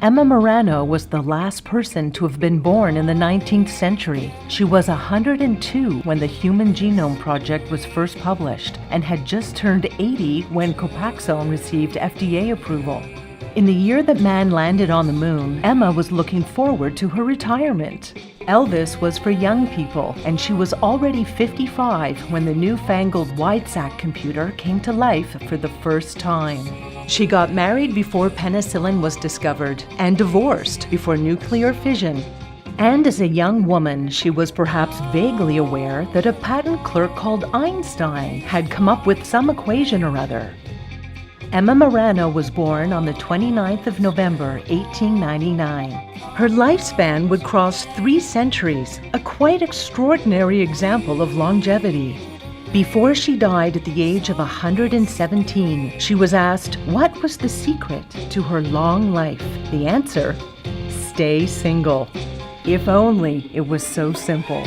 Emma Marano was the last person to have been born in the 19th century. She was 102 when the Human Genome Project was first published and had just turned 80 when Copaxone received FDA approval. In the year that man landed on the moon, Emma was looking forward to her retirement. Elvis was for young people, and she was already 55 when the newfangled WideSat computer came to life for the first time. She got married before penicillin was discovered and divorced before nuclear fission. And as a young woman, she was perhaps vaguely aware that a patent clerk called Einstein had come up with some equation or other. Emma Marano was born on the 29th of November, 1899. Her lifespan would cross 3 centuries, a quite extraordinary example of longevity. Before she died at the age of 117, she was asked what was the secret to her long life. The answer: stay single. If only it was so simple.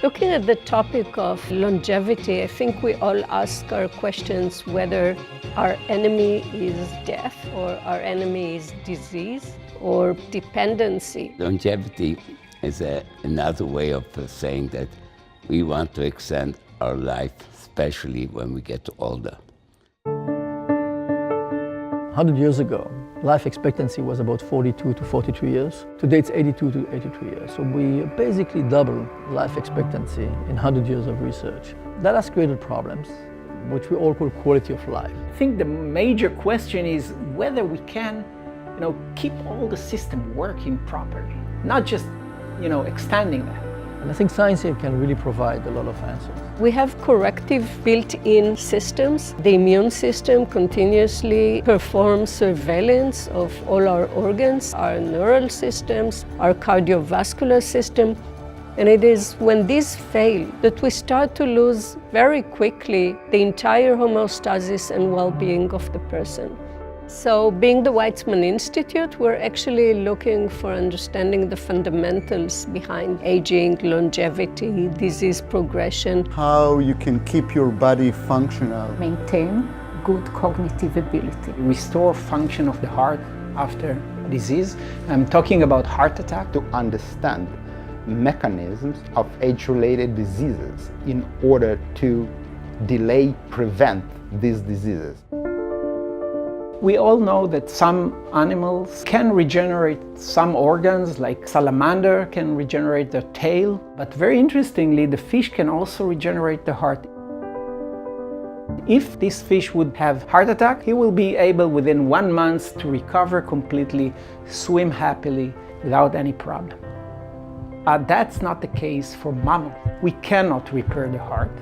Looking at the topic of longevity, I think we all ask our questions whether our enemy is death or our enemy is disease or dependency. Longevity is another way of saying that we want to extend our life, especially when we get older. 100 years ago, life expectancy was about 42 to 43 years. Today it's 82 to 83 years. So we basically double life expectancy in 100 years of research. That has created problems, which we all call quality of life. I think the major question is whether we can, keep all the system working properly, not just, extending that. And I think science here can really provide a lot of answers. We have corrective built-in systems. The immune system continuously performs surveillance of all our organs, our neural systems, our cardiovascular system. And it is when these fail that we start to lose very quickly the entire homeostasis and well-being of the person. So being the Weizmann Institute, we're actually looking for understanding the fundamentals behind aging, longevity, disease progression. How you can keep your body functional. Maintain good cognitive ability. Restore function of the heart after disease. I'm talking about heart attack. To understand mechanisms of age-related diseases in order to delay, prevent these diseases. We all know that some animals can regenerate some organs, like salamander can regenerate their tail, but very interestingly, the fish can also regenerate the heart. If this fish would have heart attack, he will be able within 1 month to recover completely, swim happily without any problem. That's not the case for mammals. We cannot repair the heart.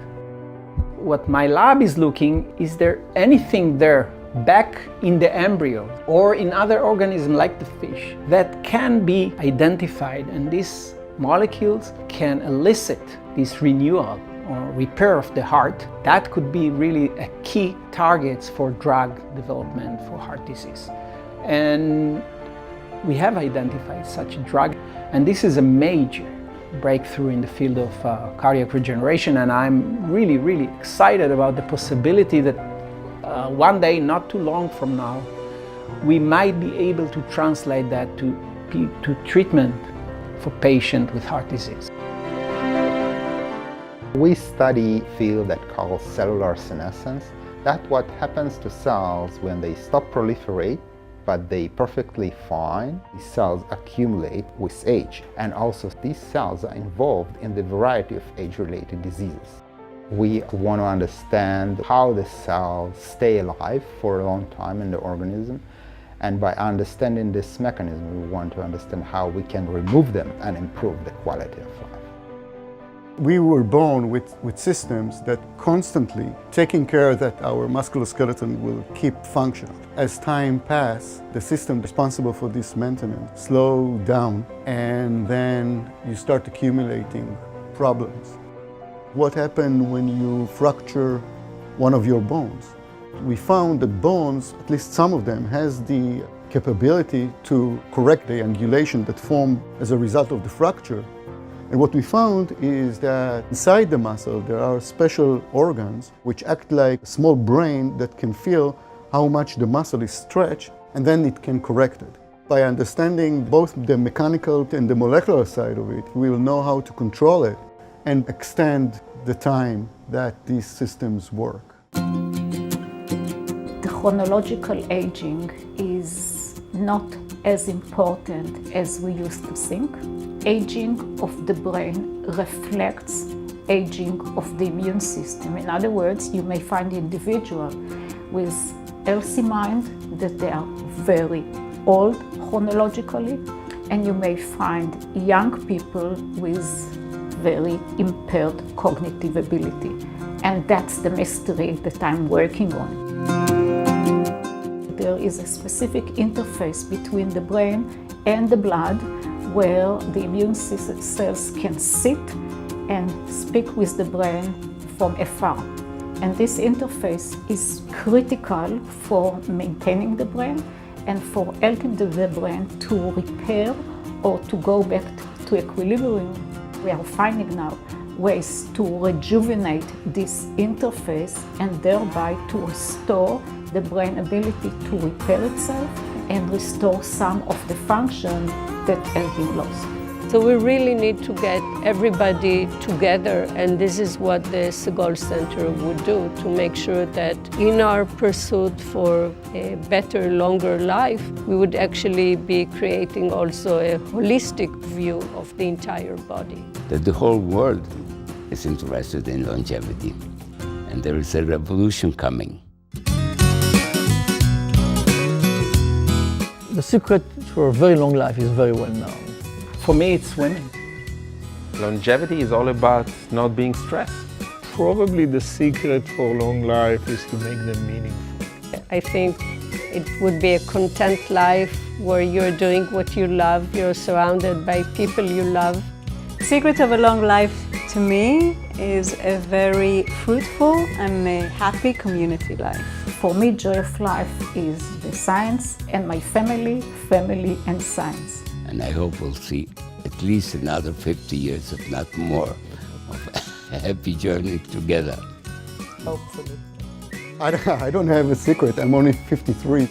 What my lab is looking, is there anything there back in the embryo or in other organisms like the fish that can be identified, and these molecules can elicit this renewal or repair of the heart. That could be really a key targets for drug development for heart disease. And we have identified such a drug, and this is a major breakthrough in the field of cardiac regeneration, and I'm really, really excited about the possibility that one day, not too long from now, we might be able to translate that to treatment for patients with heart disease. We study a field that calls cellular senescence. That's what happens to cells when they stop proliferate, but they perfectly fine. These cells accumulate with age, and also these cells are involved in the variety of age-related diseases. We want to understand how the cells stay alive for a long time in the organism, and by understanding this mechanism, we want to understand how we can remove them and improve the quality of life. We were born with systems that constantly taking care that our musculoskeleton will keep functional. As time passes, the system responsible for this maintenance slow down, and then you start accumulating problems. What happened when you fracture one of your bones? We found that bones, at least some of them, has the capability to correct the angulation that formed as a result of the fracture. And what we found is that inside the muscle there are special organs which act like a small brain that can feel how much the muscle is stretched, and then it can correct it. By understanding both the mechanical and the molecular side of it, we will know how to control it and extend the time that these systems work. The chronological aging is not as important as we used to think. Aging of the brain reflects aging of the immune system. In other words, you may find individuals with healthy mind that they are very old chronologically, and you may find young people with very impaired cognitive ability. And that's the mystery that I'm working on. There is a specific interface between the brain and the blood where the immune cells can sit and speak with the brain from afar. And this interface is critical for maintaining the brain and for helping the brain to repair or to go back to equilibrium. We are finding now ways to rejuvenate this interface and thereby to restore the brain ability to repair itself and restore some of the function that has been lost. So we really need to get everybody together, and this is what the Sagol Center would do to make sure that in our pursuit for a better, longer life, we would actually be creating also a holistic view of the entire body. That the whole world is interested in longevity, and there is a revolution coming. The secret for a very long life is very well known. For me, it's swimming. Longevity is all about not being stressed. Probably the secret for long life is to make them meaningful. I think it would be a content life where you're doing what you love, you're surrounded by people you love. The secret of a long life to me is a very fruitful and a happy community life. For me, joy of life is the science and my family, family and science. And I hope we'll see at least another 50 years, if not more, of a happy journey together. Hopefully. I don't have a secret. I'm only 53.